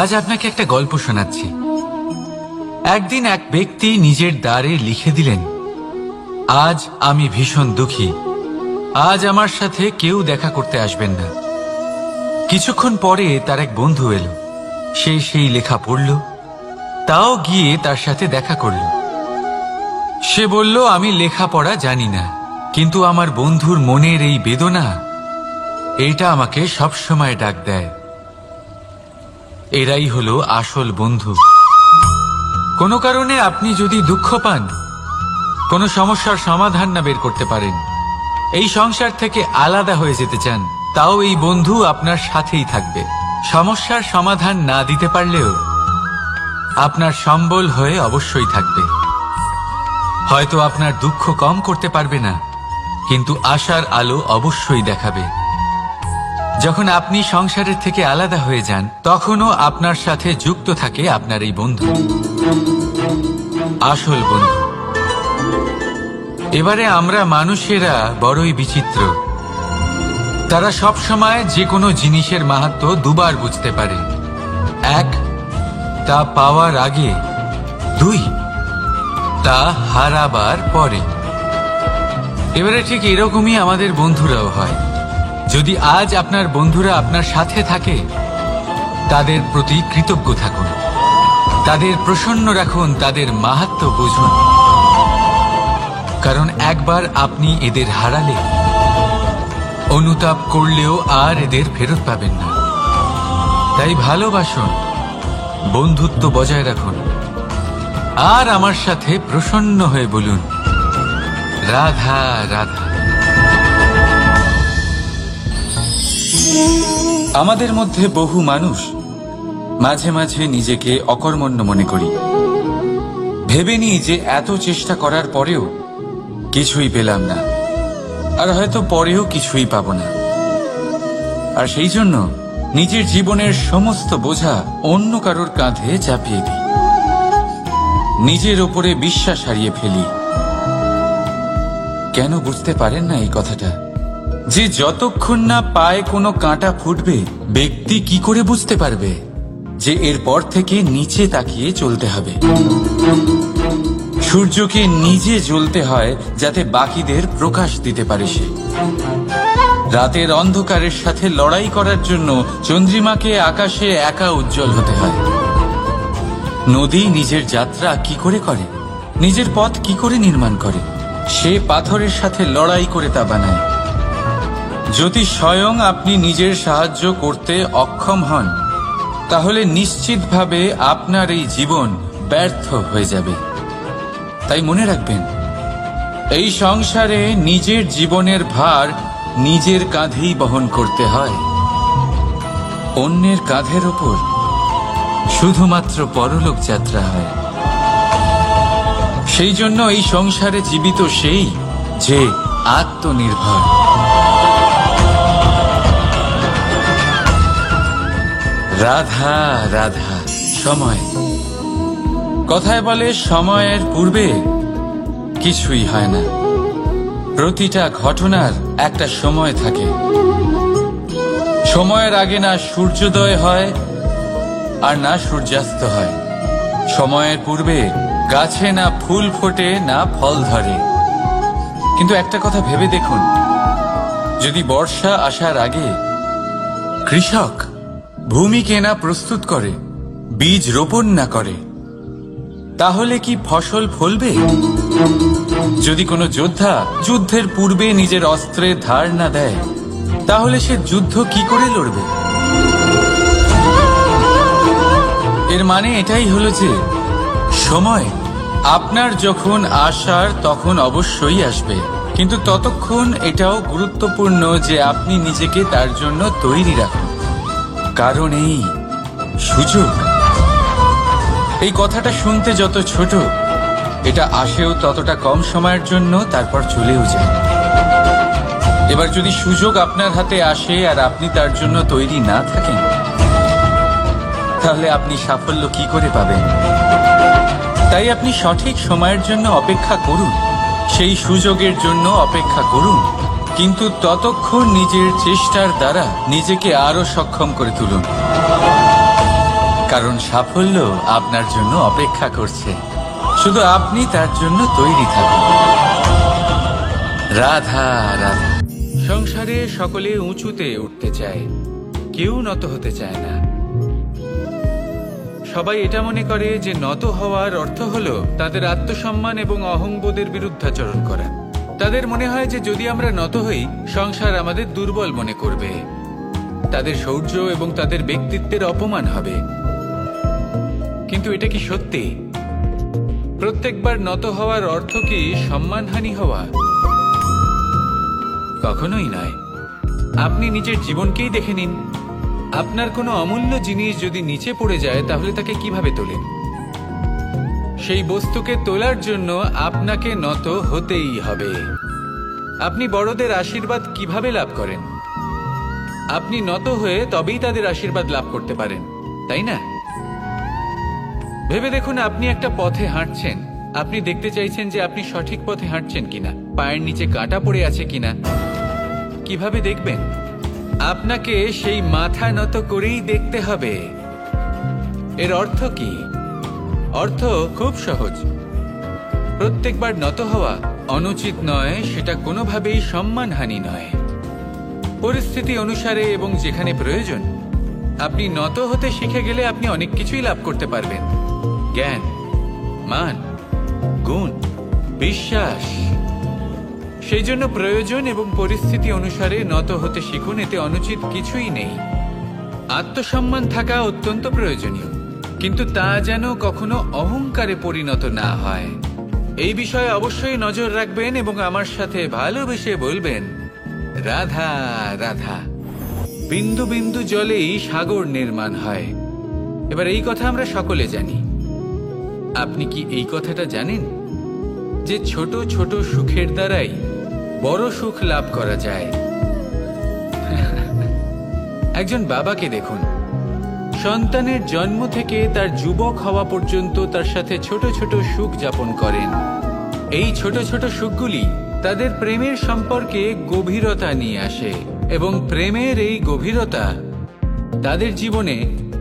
আজ আপনাকে একটা গল্প শোনাচ্ছি। একদিন এক ব্যক্তি নিজের দ্বারে লিখে দিলেন, আজ আমি ভীষণ দুঃখী, আজ আমার সাথে কেউ দেখা করতে আসবেন না। কিছুক্ষণ পরে তার এক বন্ধু এলো, সে সেই লেখা পড়ল, তাও গিয়ে তার সাথে দেখা করল। সে বলল, আমি লেখাপড়া জানি না, কিন্তু আমার বন্ধুর মনের এই বেদনা, এটা আমাকে সবসময় ডাক দেয়। এরাই হলো আসল বন্ধু। কোনো কারণে আপনি যদি দুঃখ পান, কোনো সমস্যার সমাধান না বের করতে পারেন, এই সংসার থেকে আলাদা হয়ে যেতে চান, তাও এই বন্ধু আপনার সাথেই থাকবে। সমস্যার সমাধান না দিতে পারলেও আপনার সম্বল হয়ে অবশ্যই থাকবে। হয়তো আপনার দুঃখ কম করতে পারবে না, কিন্তু আশার আলো অবশ্যই দেখাবে। যখন আপনি সংসারের থেকে আলাদা হয়ে যান, তখনও আপনার সাথে যুক্ত থাকে আপনার এই বন্ধু, আসল বন্ধু। এবারে আমরা মানুষেরা বড়ই বিচিত্র। তারা সব সময় যে কোনো জিনিসের মাহাত্ম্য দুবার বুঝতে পারে। এক, তা পাওয়ার আগে। দুই, তা হারাবার পরে। এবারে ঠিক এরকমই আমাদের বন্ধুরাও হয়। যদি আজ আপনার বন্ধুরা আপনার সাথে থাকে, তাদের প্রতি কৃতজ্ঞ থাকুন, তাদের প্রসন্ন রাখুন, তাদের মাহাত্ম্য বুঝুন। কারণ একবার আপনি এদের হারালে, অনুতাপ করলেও আর এদের ফেরত পাবেন না। তাই ভালোবাসুন, বন্ধুত্ব বজায় রাখুন, আর আমার সাথে প্রসন্ন হয়ে বলুন, রাধা রাধা। আমাদের মধ্যে বহু মানুষ মাঝে মাঝে নিজেকে অকর্মণ্য মনে করি, ভেবে নিই যে এত চেষ্টা করার পরেও কিছুই পেলাম না, আর হয়তো পরেও কিছুই পাব না। আর সেই জন্য নিজের জীবনের সমস্ত বোঝা অন্য কারোর কাঁধে চাপিয়ে দিই, নিজের ওপরে বিশ্বাস হারিয়ে ফেলি। কেন বুঝতে পারেন না এই কথাটা? যে যতক্ষণ না পায়ে কোনো কাঁটা ফুটবে, ব্যক্তি কি করে বুঝতে পারবে যে এরপর থেকে নিচে তাকিয়ে চলতে হবে? সূর্যকে নিজে জ্বলতে হয় যাতে বাকিদের প্রকাশ দিতে পারে সে। রাতের অন্ধকারের সাথে লড়াই করার জন্য চন্দ্রিমাকে আকাশে একা উজ্জ্বল হতে হয়। নদী নিজের যাত্রা কি করে করে, নিজের পথ কি করে নির্মাণ করে? সে পাথরের সাথে লড়াই করে তা বানায়। যদি স্বয়ং আপনি নিজের সাহায্য করতে অক্ষম হন, তাহলে নিশ্চিতভাবে আপনার এই জীবন ব্যর্থ হয়ে যাবে। তাই মনে রাখবেন, এই সংসারে নিজের জীবনের ভার নিজের কাঁধেই বহন করতে হয়। অন্যের কাঁধের ওপর শুধুমাত্র পরলোক যাত্রা হয়। সেই জন্য এই সংসারে জীবিত সেই যে আত্মনির্ভর। রাধা রাধা। সময়, কথায় বলে সময়ের পূর্বে কিছুই হয় না। প্রতিটা ঘটনার একটা সময় থাকে। সময়ের আগে না সূর্যোদয় হয় আর না সূর্যাস্ত হয়। সময়ের পূর্বে গাছে না ফুল ফোটে না ফল ধরে। কিন্তু একটা কথা ভেবে দেখুন, যদি বর্ষা আসার আগে কৃষক ভূমিকে না প্রস্তুত করে, বীজ রোপণ না করে, তাহলে কি ফসল ফলবে? যদি কোনো যোদ্ধা যুদ্ধের পূর্বে নিজের অস্ত্রের ধার না দেয়, তাহলে সে যুদ্ধ কি করে লড়বে? এর মানে এটাই হলো যে সময় আপনার যখন আসার তখন অবশ্যই আসবে, কিন্তু ততক্ষণ এটাও গুরুত্বপূর্ণ যে আপনি নিজেকে তার জন্য তৈরি রাখুন। কারণ এই সুযোগ, এই কথাটা শুনতে যত ছোট, এটা আসেও ততটা কম সময়ের জন্য, তারপর চলেও যায়। এবার যদি সুযোগ আপনার হাতে আসে আর আপনি তার জন্য তৈরি না থাকেন, তাহলে আপনি সাফল্য কি করে পাবেন? তাই আপনি সঠিক সময়ের জন্য অপেক্ষা করুন, সেই সুযোগের জন্য অপেক্ষা করুন, কিন্তু ততক্ষণ নিজের চেষ্টার দ্বারা নিজেকে আরো সক্ষম করে তুলুন। কারণ সাফল্য আপনার জন্য অপেক্ষা করছে, শুধু আপনি তার জন্য তৈরি থাকুন। রাধা রাধা। সংসারে সকলে উঁচুতে উঠতে চায়, কেউ নত হতে চায় না। সবাই এটা মনে করে যে নত হওয়ার অর্থ হলো তাদের আত্মসম্মান এবং অহংবোধের বিরুদ্ধাচরণ করা। তাদের মনে হয় যে যদি আমরা নত হই, সংসার আমাদের দুর্বল মনে করবে, তাদের শৌর্য এবং তাদের ব্যক্তিত্বের অপমান হবে। কিন্তু এটা কি সত্যি? প্রত্যেকবার নত হওয়ার অর্থ কি সম্মানহানি হওয়া? কখনোই নয়। আপনি নিজের জীবনকেই দেখে নিন। আপনার কোনো অমূল্য জিনিস যদি নিচে পড়ে যায়, তাহলে তাকে কিভাবে তোলেন? সেই বস্তুকে তোলার জন্য আপনাকে নত হতেই হবে। আপনি বড়দের আশীর্বাদ কিভাবে লাভ করেন? আপনি নত হয়ে তবেই তাদের আশীর্বাদ লাভ করতে পারেন, তাই না? ভেবে দেখুন, আপনি একটা পথে হাঁটছেন। আপনি দেখতে চাইছেন যে আপনি সঠিক পথে হাঁটছেন কিনা, পায়ের নিচে কাঁটা পড়ে আছে কিনা। কিভাবে দেখবেন? আপনাকে সেই মাথা নত করেই দেখতে হবে। এর অর্থ কি? অর্থ খুব সহজ। প্রত্যেকবার নত হওয়া অনুচিত নয়, সেটা কোনোভাবেই সম্মানহানি নয়। পরিস্থিতি অনুসারে এবং যেখানে প্রয়োজন, আপনি নত হতে শিখে গেলে আপনি অনেক কিছুই লাভ করতে পারবেন। জ্ঞান, মান, গুণ, বিশ্বাস। সেই জন্য প্রয়োজন এবং পরিস্থিতি অনুসারে নত হতে শিখুন। এতে অনুচিত কিছুই নেই। আত্মসম্মান থাকা অত্যন্ত প্রয়োজনীয়, কিন্তু তা যেন কখনো অহংকারে পরিণত না হয়। এই বিষয়ে অবশ্যই নজর রাখবেন এবং আমার সাথে ভালোবেসে বলবেন, রাধা রাধা। বিন্দু বিন্দু জলেই সাগর নির্মাণ হয়। এবার এই কথা আমরা সকলে জানি। আপনি কি এই কথাটা জানেন যে ছোট ছোট সুখের দ্বারাই বড় সুখ লাভ করা যায়? একজন বাবাকে দেখুন, সন্তানের জন্ম থেকে তার যুবক হওয়া পর্যন্ত তার সাথে ছোট ছোট সুখ যাপন করেন। এই ছোট ছোট সুখগুলি তাদের প্রেমের সম্পর্কে গভীরতা নিয়ে আসে এবং প্রেমের এই গভীরতা তাদের জীবনে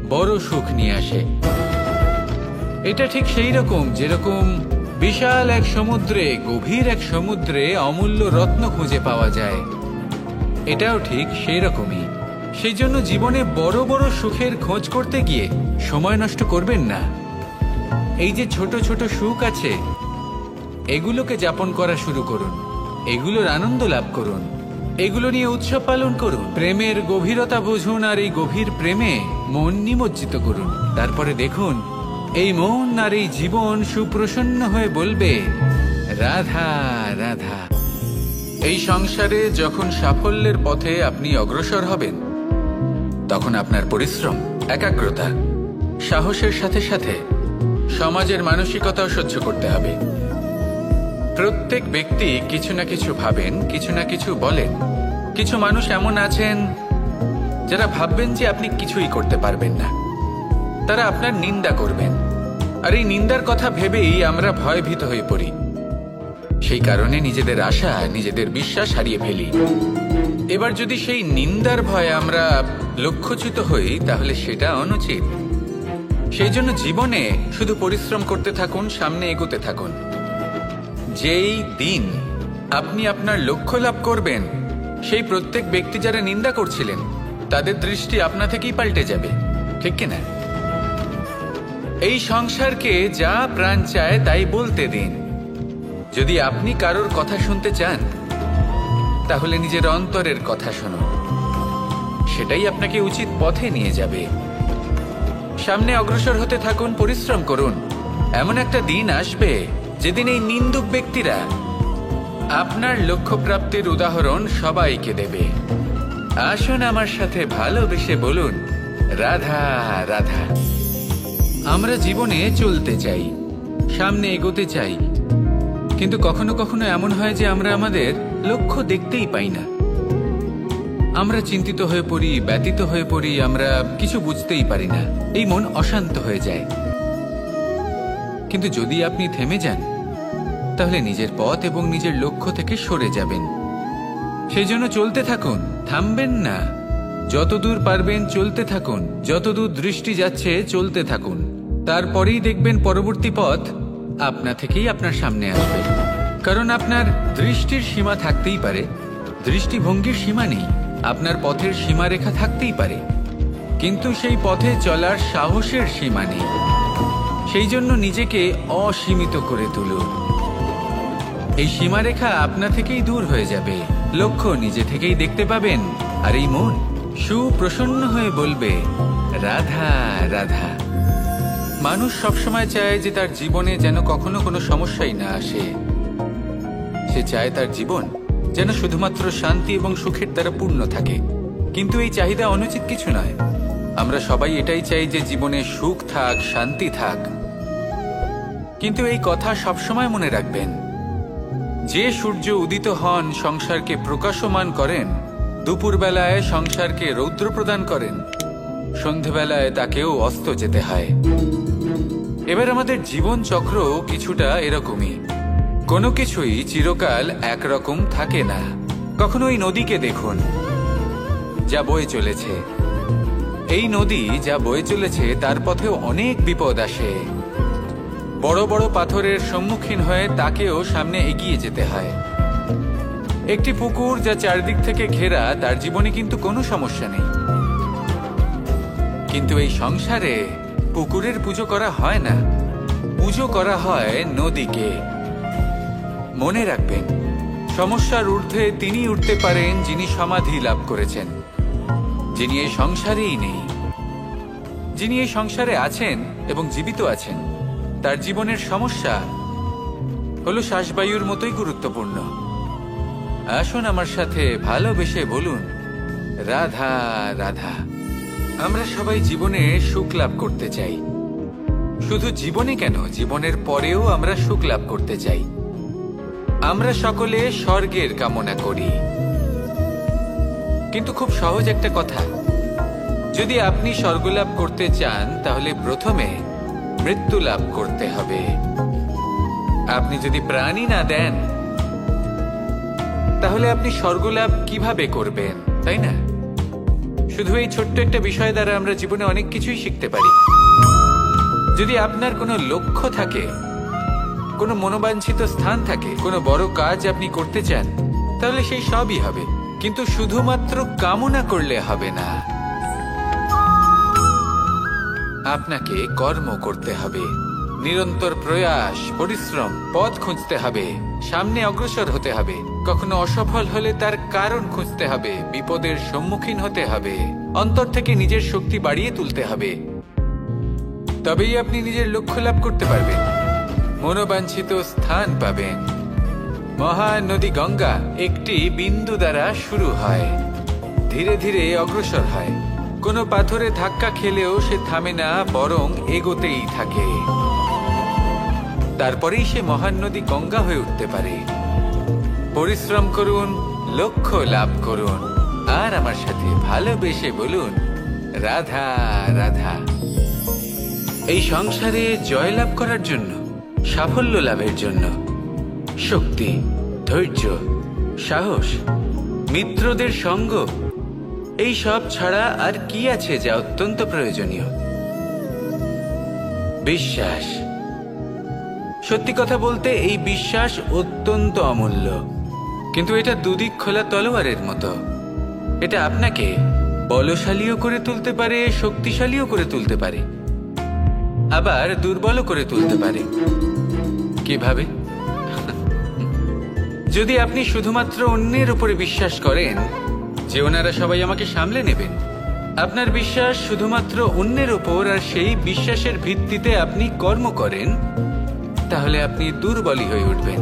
বড় সুখ নিয়ে আসে। এটা ঠিক সেই রকম যেরকম বিশাল এক সমুদ্রে, গভীর এক সমুদ্রে অমূল্য রত্ন খুঁজে পাওয়া যায়। এটাও ঠিক সেই রকমই। সেই জন্য জীবনে বড় বড় সুখের খোঁজ করতে গিয়ে সময় নষ্ট করবেন না। এই যে ছোট ছোট সুখ আছে, এগুলোকে যাপন করা শুরু করুন। এগুলোর আনন্দ লাভ করুন। এগুলো নিয়ে উৎসব পালন করুন। প্রেমের গভীরতা বুঝুন আর এই গভীর প্রেমে মন নিমজ্জিত করুন। তারপরে দেখুন, এই মন আর এই জীবন সুপ্রসন্ন হয়ে বলবে, রাধা রাধা। এই সংসারে যখন সাফল্যের পথে আপনি অগ্রসর হবেন, তখন আপনার পরিশ্রম, একাগ্রতা, সাহসের সাথে সাথে সমাজের মানসিকতাও সহ্য করতে হবে। প্রত্যেক ব্যক্তি কিছু না কিছু ভাবেন, কিছু না কিছু বলেন। কিছু মানুষ এমন আছেন যারা ভাববেন যে আপনি কিছুই করতে পারবেন না। তারা আপনার নিন্দা করবেন, আর এই নিন্দার কথা ভেবেই আমরা ভয়ভীত হয়ে পড়ি। সেই কারণে নিজেদের আশা, নিজেদের বিশ্বাস হারিয়ে ফেলি। এবার যদি সেই নিন্দার ভয়ে আমরা লক্ষ্যচ্যুত হই, তাহলে সেটা অনুচিত। সেই জন্য জীবনে শুধু পরিশ্রম করতে থাকুন, সামনে এগোতে থাকুন। যেই দিন আপনি আপনার লক্ষ্য লাভ করবেন, সেই প্রত্যেক ব্যক্তি যারা নিন্দা করছিলেন, তাদের দৃষ্টি আপনা থেকেই পাল্টে যাবে, ঠিক কিনা? এই সংসারকে যা প্রাণ চায় তাই বলতে দিন। যদি আপনি কারোর কথা শুনতে চান, তাহলে নিজের অন্তরের কথা শুনুন। সেটাই আপনাকে উচিত পথে নিয়ে যাবে। সামনে অগ্রসর হতে থাকুন, পরিশ্রম করুন। এমন একটা দিন আসবে যেদিন এই নিন্দুক ব্যক্তিরা আপনার লক্ষ্য প্রাপ্তির উদাহরণ সবাইকে দেবে। আসুন আমার সাথে ভালোবেসে বলুন, রাধা রাধা। আমরা জীবনে চলতে চাই, সামনে এগোতে চাই, কিন্তু কখনো কখনো এমন হয় যে আমরা আমাদের লক্ষ্য দেখতেই পাই না। আমরা চিন্তিত হয়ে পড়ি, ব্যতীত হয়ে পড়ি, আমরা কিছু বুঝতেই পারি না। এই মন অশান্ত হয়ে যায়। কিন্তু যদি আপনি থেমে যান, তাহলে নিজের পথ এবং নিজের লক্ষ্য থেকে সরে যাবেন। সেই জন্য চলতে থাকুন, থামবেন না। যতদূর পারবেন চলতে থাকুন, যতদূর দৃষ্টি যাচ্ছে চলতে থাকুন। তারপরেই দেখবেন পরবর্তী পথ আপনা থেকেই আপনার সামনে আসবে। কারণ আপনার দৃষ্টির সীমা থাকতেই পারে, দৃষ্টিভঙ্গির সীমা নেই। আপনার পথের সীমারেখা থাকতেই পারে, কিন্তু সেই পথে চলার সাহসের সীমা নেই। সেই জন্য নিজেকে অসীমিত করে তুলুন। এই সীমারেখা আপনা থেকেই দূর হয়ে যাবে, লক্ষ্য নিজে থেকেই দেখতে পাবেন, আর এই মন সুপ্রসন্ন হয়ে বলবে রাধা রাধা। মানুষ সবসময় চায় যে তার জীবনে যেন কখনো কোনো সমস্যাই না আসে। সে চায় তার জীবন যেন শুধুমাত্র শান্তি এবং সুখের দ্বারা পূর্ণ থাকে। কিন্তু এই চাহিদা অনুচিত কিছু নয়। আমরা সবাই এটাই চাই যে জীবনে সুখ থাক, শান্তি থাক। কিন্তু এই কথা সবসময় মনে রাখবেন, যে সূর্য উদিত হন সংসারকে প্রকাশমান করেন, দুপুরবেলায় সংসারকে রৌদ্র প্রদান করেন, সন্ধেবেলায় তাকেও অস্ত যেতে হয়। এবার আমাদের জীবন চক্র কিছুটা এরকমই। কোনো কিছুই চিরকাল একরকম থাকে না। কখনো এই নদীকে দেখুন যা বয়ে চলেছে। এই নদী যা বয়ে চলেছে তার পথেও অনেক বিপদ আসে। বড় বড় পাথরের সম্মুখীন হয়ে তাকেও সামনে এগিয়ে যেতে হয়। একটি পুকুর যা চারদিক থেকে ঘেরা, তার জীবনে কিন্তু কোনো সমস্যা নেই। কিন্তু এই সংসারে পুকুরের পুজো করা হয় না, পুজো করা হয় নদীকে। মনে রাখবেন, সমস্যার ঊর্ধ্বে তিনি উঠতে পারেন যিনি সমাধি লাভ করেছেন, যিনি এই সংসারেই নেই। যিনি এই সংসারে আছেন এবং জীবিত আছেন, তার জীবনের সমস্যা হলো শ্বাসবায়ুর মতোই গুরুত্বপূর্ণ। আসুন আমার সাথে ভালোবেসে বলুন রাধা রাধা। আমরা সবাই জীবনে সুখ লাভ করতে চাই। শুধু জীবনে কেন, জীবনের পরেও আমরা সুখ লাভ করতে চাই। আমরা সকলে স্বর্গের কামনা করি। কিন্তু খুব সহজ একটা কথা, যদি আপনি স্বর্গ লাভ করতে চান তাহলে প্রথমে মৃত্যু লাভ করতে হবে। আপনি যদি প্রাণই না দেন তাহলে আপনি স্বর্গ লাভ কিভাবে করবেন, তাই না? শুধু এই ছোট্ট একটা বিষয় দ্বারা আমরা জীবনে অনেক কিছুই শিখতে পারি। যদি আপনার কোনো লক্ষ্য থাকে, কোনো মনোবাঞ্ছিত স্থান থাকে, কোনো বড় কাজ আপনি করতে চান, তাহলে সেই সবই হবে। কিন্তু শুধুমাত্র কামনা করলে হবে না, আপনাকে কর্ম করতে হবে। নিরন্তর প্রয়াস, পরিশ্রম, পথ খুঁজতে হবে, সামনে অগ্রসর হতে হবে। কখনো অসফল হলে তার কারণ খুঁজতে হবে, বিপদের সম্মুখীন হতে হবে, অন্তর থেকে নিজের শক্তি বাড়িয়ে তুলতে হবে। তবেই আপনি নিজের লক্ষ্য লাভ করতে পারবেন, মনোবাঞ্ছিত স্থান পাবেন। মহান নদী গঙ্গা একটি বিন্দু দ্বারা শুরু হয়, ধীরে ধীরে অগ্রসর হয়। কোনো পাথরে ধাক্কা খেলেও সে থামে না, বরং এগোতেই থাকে। তারপরেই সে মহান নদী গঙ্গা হয়ে উঠতে পারে। পরিশ্রম করুন, লক্ষ্য লাভ করুন, আর আমার সাথে ভালোবেসে বলুন রাধা রাধা। এই সংসারে জয়লাভ করার জন্য, সাফল্য লাভের জন্য শক্তি, ধৈর্য, সাহস, মিত্রদের সঙ্গ, এই সব ছাড়া আর কি আছে যা অত্যন্ত প্রয়োজনীয়? বিশ্বাস। সত্যি কথা বলতে এই বিশ্বাস অত্যন্ত অমূল্য, কিন্তু এটা দুদিক খোলা তলোয়ারের মতো। এটা আপনাকে বলশালীও করে তুলতে পারে, শক্তিশালীও করে তুলতে পারে, আবার দুর্বলও করে তুলতে পারে। কিভাবে? যদি আপনি শুধুমাত্র অন্যের উপরে বিশ্বাস করেন যে ওনারা সবাই আমাকে সামলে নেবেন, আপনার বিশ্বাস শুধুমাত্র অন্যের উপর, আর সেই বিশ্বাসের ভিত্তিতে আপনি কর্ম করেন, তাহলে আপনি দুর্বলই হয়ে উঠবেন।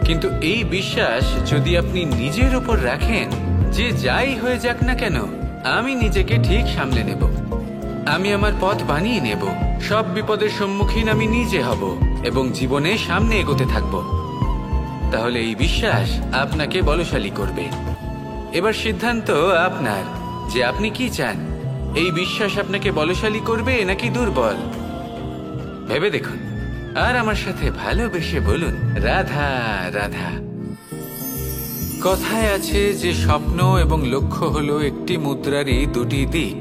কিন্তু এই বিশ্বাস যদি আপনি নিজের উপর রাখেন যে যাই হয়ে যাক না কেন, আমি নিজেকে ঠিক সামলে নেব, আমি আমার পথ বানিয়ে নেব, সব বিপদের সম্মুখীন আমি নিজে হব এবং জীবনে সামনে এগোতে থাকব, তাহলে এই বিশ্বাস আপনাকে বলশালী করবে। এবার সিদ্ধান্ত আপনার যে আপনি কি চান। এই বিশ্বাস আপনাকে বলশালী করবে নাকি দুর্বল, ভেবে দেখুন, আর আমার সাথে ভালোবেসে বলুন রাধা রাধা। কথায় আছে যে স্বপ্ন এবং লক্ষ্য হলো একটি মুদ্রারই দুটি দিক।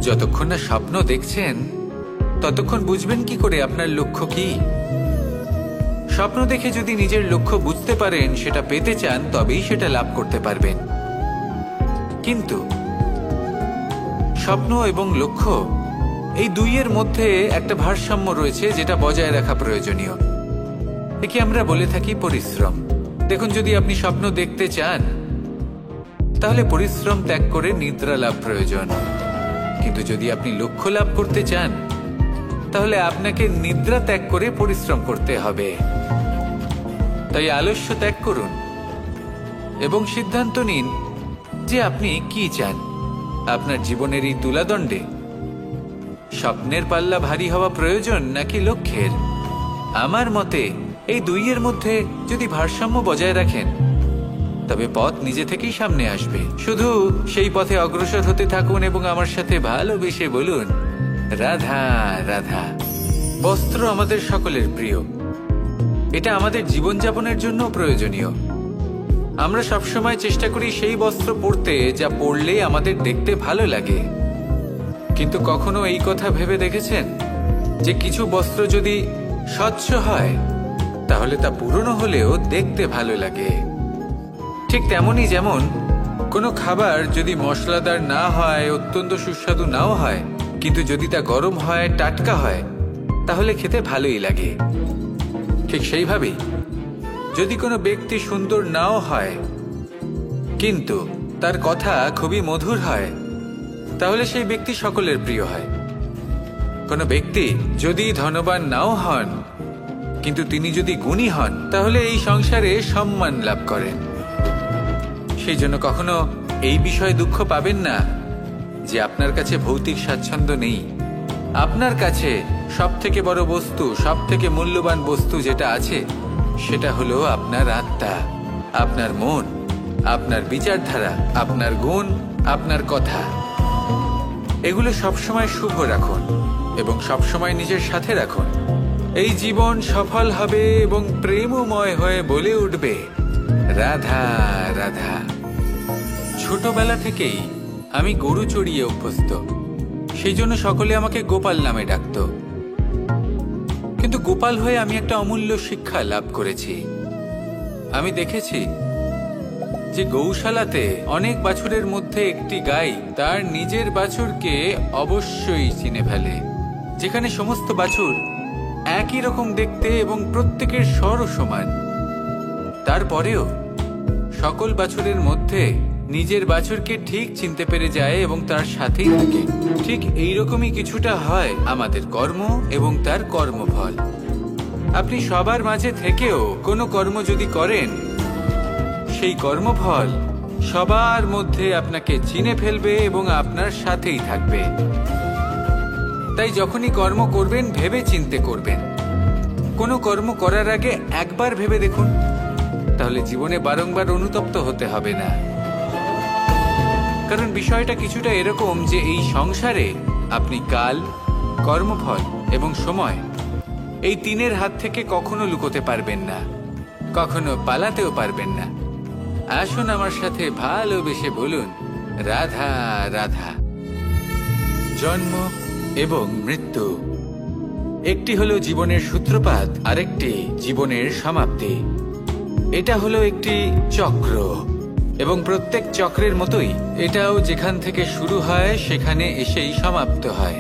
যতক্ষণ না স্বপ্ন দেখছেন ততক্ষণ বুঝবেন কি করে আপনার লক্ষ্য কি। স্বপ্ন দেখে যদি নিজের লক্ষ্য বুঝতে পারেন, সেটা পেতে চান, তবেই সেটা লাভ করতে পারবেন। কিন্তু স্বপ্ন এবং লক্ষ্য এই দুইয়ের মধ্যে একটা ভারসাম্য রয়েছে, যেটা বজায় রাখা প্রয়োজনীয়। একে আমরা বলে থাকি পরিশ্রম। দেখুন, যদি আপনি স্বপ্ন দেখতে চান তাহলে পরিশ্রম ত্যাগ করে নিদ্রা লাভ প্রয়োজন। কিন্তু যদি আপনি লক্ষ্য লাভ করতে চান তাহলে আপনাকে নিদ্রা ত্যাগ করে পরিশ্রম করতে হবে। তাই আলস্য ত্যাগ করুন এবং সিদ্ধান্ত নিন যে আপনি কি চান। আপনার জীবনের এই তুলাদণ্ডে স্বপ্নের পাল্লা ভারী হওয়া প্রয়োজন নাকি লক্ষ্যের? আমার মতে এই দুইয়ের মধ্যে যদি ভারসাম্য বজায় রাখেন তবে পথ নিজে থেকেই সামনে আসবে। শুধু সেই পথে অগ্রসর হতে থাকুন এবং আমার সাথে ভালোবেসে বলুন, রাধা রাধা। বস্ত্র আমাদের সকলের প্রিয়, এটা আমাদের জীবনযাপনের জন্য প্রয়োজনীয়। আমরা সবসময় চেষ্টা করি সেই বস্ত্র পরতে যা পরলে আমাদের দেখতে ভালো লাগে। কিন্তু কখনো এই কথা ভেবে দেখেছেন যে কিছু বস্ত্র যদি স্বচ্ছ হয় তাহলে তা পুরনো হলেও দেখতে ভালো লাগে? ঠিক তেমনই, যেমন কোনো খাবার যদি মশলাদার না হয়, অত্যন্ত সুস্বাদু নাও হয়, কিন্তু যদি তা গরম হয়, টাটকা হয়, তাহলে খেতে ভালোই লাগে। ঠিক সেইভাবেই যদি কোনো ব্যক্তি সুন্দর নাও হয় কিন্তু তার কথা খুবই মধুর হয়, তাহলে সেই ব্যক্তি সকলের প্রিয় হয়। কোনো ব্যক্তি যদি ধনবান নাও হন কিন্তু তিনি যদি গুণী হন, তাহলে এই সংসারে সম্মান লাভ করেন। সেই জন্য কখনো এই বিষয়ে দুঃখ পাবেন না যে আপনার কাছে ভৌতিক স্বাচ্ছন্দ্য নেই। আপনার কাছে সব থেকে বড় বস্তু, সব থেকে মূল্যবান বস্তু যেটা আছে সেটা হলো আপনার আত্মা, আপনার মন, আপনার বিচারধারা, আপনার গুণ, আপনার কথা। এগুলো সবসময় শুভ রাখুন এবং সবসময় নিজের সাথে রাখুন। এই জীবন সফল হবে এবং প্রেমময় হয়ে বলে উঠবে, রাধা রাধা। ছোটবেলা থেকেই আমি গরু চড়িয়ে অভ্যস্ত, সেই জন্য সকলে আমাকে গোপাল নামে ডাকত। কিন্তু গোপাল হয়ে আমি একটা অমূল্য শিক্ষা লাভ করেছি। আমি দেখেছি যে গৌশালাতে অনেক বাছুরের মধ্যে একটি গাই তার নিজের বাছুরকে অবশ্যই চিনে ফেলে। যেখানে সমস্ত বাছুর একই রকম দেখতে এবং প্রত্যেকের স্বরও সমান, তারপরেও সকল বাছুরের মধ্যে নিজের বাছুরকে ঠিক চিনতে পেরে যায় এবং তার সাথেই থাকে। ঠিক এইরকমই কিছুটা হয় আমাদের কর্ম এবং তার কর্মফল। আপনি সবার মাঝে থেকেও কোনো কর্ম যদি করেন, সেই কর্মফল সবার মধ্যে আপনাকে চিনে ফেলবে এবং আপনার সাথেই থাকবে। তাই যখনই কর্ম করবেন ভেবে চিন্তে করবেন। কোনো কর্ম করার আগে একবার ভেবে দেখুন, তাহলে জীবনে বারংবার অনুতপ্ত হতে হবে না। কারণ বিষয়টা কিছুটা এরকম যে এই সংসারে আপনি কাল, কর্মফল এবং সময়, এই তিনের হাত থেকে কখনো লুকোতে পারবেন না, কখনো পালাতেও পারবেন না। আসুন আমার সাথে ভালোবেসে বলুন, রাধা রাধা। জন্ম এবং মৃত্যু, একটি হলো জীবনের সূত্রপাত, আরেকটি জীবনের সমাপ্তি। এটা হলো একটি চক্র এবং প্রত্যেক চক্রের মতোই এটাও যেখান থেকে শুরু হয় সেখানে এসেই সমাপ্ত হয়।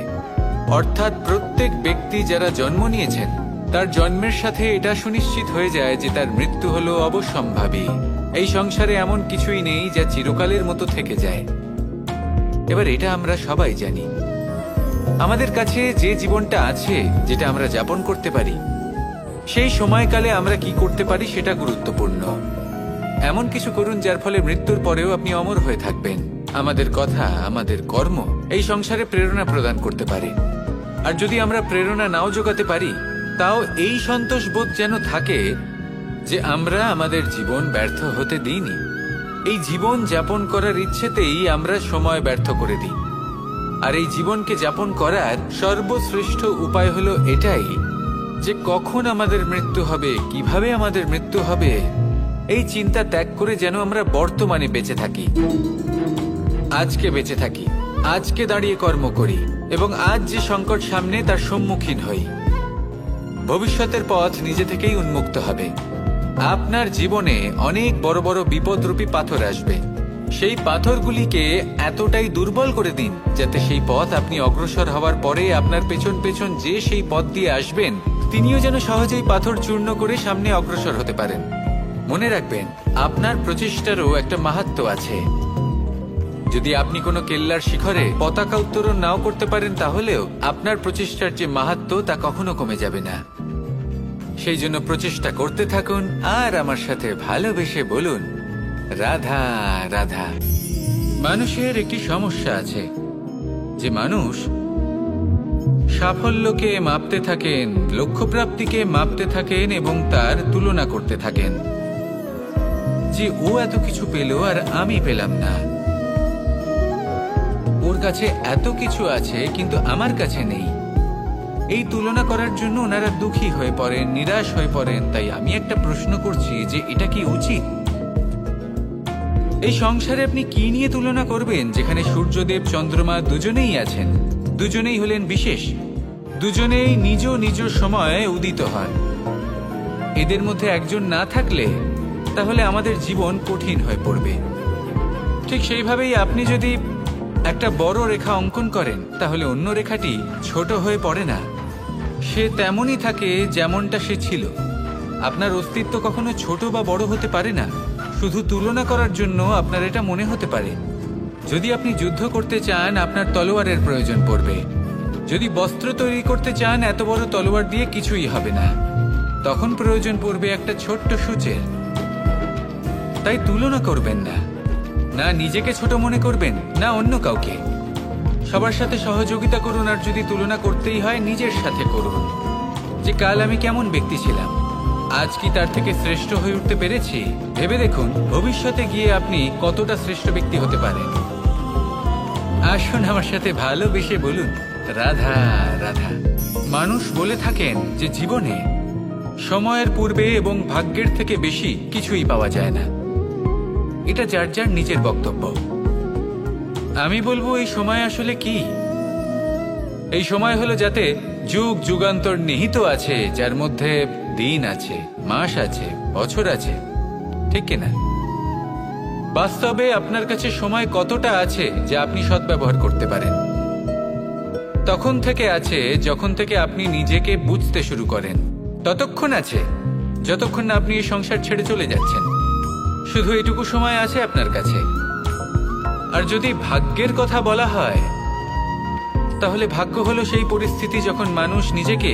অর্থাৎ প্রত্যেক ব্যক্তি যারা জন্ম নিয়েছেন তার জন্মের সাথে এটা সুনিশ্চিত হয়ে যায় যে তার মৃত্যু হলো অবশ্যম্ভাবী। এই সংসারে এমন কিছুই নেই যা চিরকালের মতো থেকে যায়। এবার এটা আমরা সবাই জানি। আমাদের কাছে যে জীবনটা আছে, যেটা আমরা যাপন করতে পারি, সেই সময়কালে আমরা কি করতে পারি সেটা গুরুত্বপূর্ণ। এমন কিছু করুন যার ফলে মৃত্যুর পরেও আপনি অমর হয়ে থাকবেন। আমাদের কথা, আমাদের কর্ম এই সংসারে প্রেরণা প্রদান করতে পারে। আর যদি আমরা প্রেরণা নাও জোগাতে পারি, তাও এই সন্তোষ বোধ যেন থাকে যে আমরা আমাদের জীবন ব্যর্থ হতে দিইনি। এই জীবন যাপন করার ইচ্ছেতেই আমরা সময় ব্যর্থ করে দিই। আর এই জীবনকে যাপন করার সর্বশ্রেষ্ঠ উপায় হলো এটাই যে কখন আমাদের মৃত্যু হবে, কিভাবে আমাদের মৃত্যু হবে, এই চিন্তা ত্যাগ করে যেন আমরা বর্তমানে বেঁচে থাকি, আজকে বেঁচে থাকি, আজকে দাঁড়িয়ে কর্ম করি এবং আজ যে সংকট সামনে তার সম্মুখীন হই। ভবিষ্যতের পথ নিজে থেকেই উন্মুক্ত হবে। আপনার জীবনে অনেক বড় বড় বিপদরূপী পাথর আসবে। সেই পাথরগুলিকে এতটাই দুর্বল করে দিন যাতে সেই পথ আপনি অগ্রসর হওয়ার পরে আপনার পেছন পেছন যে সেই পথ দিয়ে আসবেন তিনিও যেন সহজেই পাথর চূর্ণ করে সামনে অগ্রসর হতে পারেন। মনে রাখবেন, আপনার প্রচেষ্টারও একটা মাহাত্ম্য আছে। যদি আপনি কোনো কেল্লার শিখরে পতাকা উত্তোলন নাও করতে পারেন, তাহলেও আপনার প্রচেষ্টার যে মাহাত্ম্য তা কখনো কমে যাবে না। সেই জন্য প্রচেষ্টা করতে থাকুন আর আমার সাথে ভালোবেসে বলুন, রাধা রাধা। মানুষের একটি সমস্যা আছে যে মানুষ সাফল্যকে মাপতে থাকেন, লক্ষ্যপ্রাপ্তিকে মাপতে থাকেন এবং তার তুলনা করতে থাকেন যে ও এত কিছু পেল আর আমি পেলাম না, ওর কাছে এত কিছু আছে কিন্তু আমার কাছে নেই। এই তুলনা করার জন্য ওনারা দুঃখী হয়ে পড়েন, নিরাশ হয়ে পড়েন। তাই আমি একটা প্রশ্ন করছি যে এটা কি উচিত? এই সংসারে আপনি কি নিয়ে তুলনা করবেন, যেখানে সূর্যদেব চন্দ্রমা দুজনেই আছেন, দুজনেই হলেন বিশেষ, দুজনেই নিজ নিজ সময়ে উদিত হন। এদের মধ্যে একজন না থাকলে তাহলে আমাদের জীবন কঠিন হয়ে পড়বে। ঠিক সেইভাবেই আপনি যদি একটা বড় রেখা অঙ্কন করেন তাহলে অন্য রেখাটি ছোট হয়ে পড়ে না, সে তেমনই থাকে যেমনটা সে ছিল। আপনার অস্তিত্ব কখনো ছোট বা বড় হতে পারে না। শুধু তুলনা করার জন্য আপনার এটা মনে হতে পারে। যদি আপনি যুদ্ধ করতে চান, আপনার তলোয়ারের প্রয়োজন পড়বে। যদি বস্ত্র তৈরি করতে চান, এত বড় তলোয়ার দিয়ে কিছুই হবে না, তখন প্রয়োজন পড়বে একটা ছোট্ট সূচের। তাই তুলনা করবেন না, না নিজেকে ছোট মনে করবেন না অন্য কাউকে। সবার সাথে সহযোগিতা করুন, আর যদি তুলনা করতেই হয় নিজের সাথে করুন, যে কাল আমি কেমন ব্যক্তি ছিলাম, আজ কি তার থেকে শ্রেষ্ঠ হয়ে উঠতে পেরেছি। ভেবে দেখুন ভবিষ্যতে গিয়ে আপনি কতটা শ্রেষ্ঠ ব্যক্তি হতে পারেন। আসুন আমার সাথে ভালোবেসে বলুন, রাধা রাধা। মানুষ বলে থাকেন যে জীবনে সময়ের পূর্বে এবং ভাগ্যের থেকে বেশি কিছুই পাওয়া যায় না। এটা যার যার নিজের বক্তব্য। আমি বলবো এই সময় আসলে কি? এই সময় হলো যাতে যুগ যুগান্তর নিহিত আছে, যার মধ্যে দিন আছে, মাস আছে, বছর আছে, ঠিক কিনা? বাস্তবে আপনার কাছে সময় কতটা আছে যা আপনি সদ্ব্যবহার করতে পারেন? তখন থেকে আছে যখন থেকে আপনি নিজেকে বুঝতে শুরু করেন। ততক্ষণ আছে যতক্ষণ না আপনি এই সংসার ছেড়ে চলে যাচ্ছেন। শুধু এটুকু সময় আছে আপনার কাছে। আর যদি ভাগ্যের কথা বলা হয়, তাহলে ভাগ্য হলো সেই পরিস্থিতি যখন মানুষ নিজেকে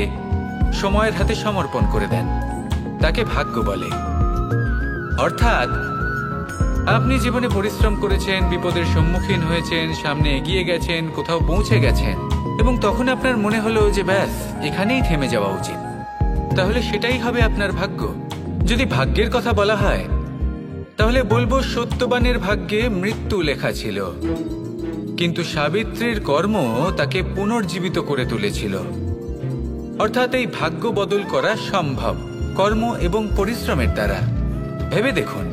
সময়ের হাতে সমর্পণ করে দেন, তাকে ভাগ্য বলে। অর্থাৎ আপনি জীবনে পরিশ্রম করেছেন, বিপদের সম্মুখীন হয়েছেন, সামনে এগিয়ে গেছেন, কোথাও পৌঁছে গেছেন, এবং তখন আপনার মনে হলো যে ব্যাস এখানেই থেমে যাওয়া উচিত। তাহলে সেটাই হবে আপনার ভাগ্য। যদি ভাগ্যের কথা বলা হয়, তাহলে বলবো সত্যবানের ভাগ্যে মৃত্যু লেখা ছিল, কিন্তু সাবিত্রীর কর্ম তাকে পুনর্জীবিত করে তুলেছিল। অর্থাৎ এই ভাগ্য বদল করা সম্ভব কর্ম এবং পরিশ্রমের দ্বারা। ভেবে দেখুন,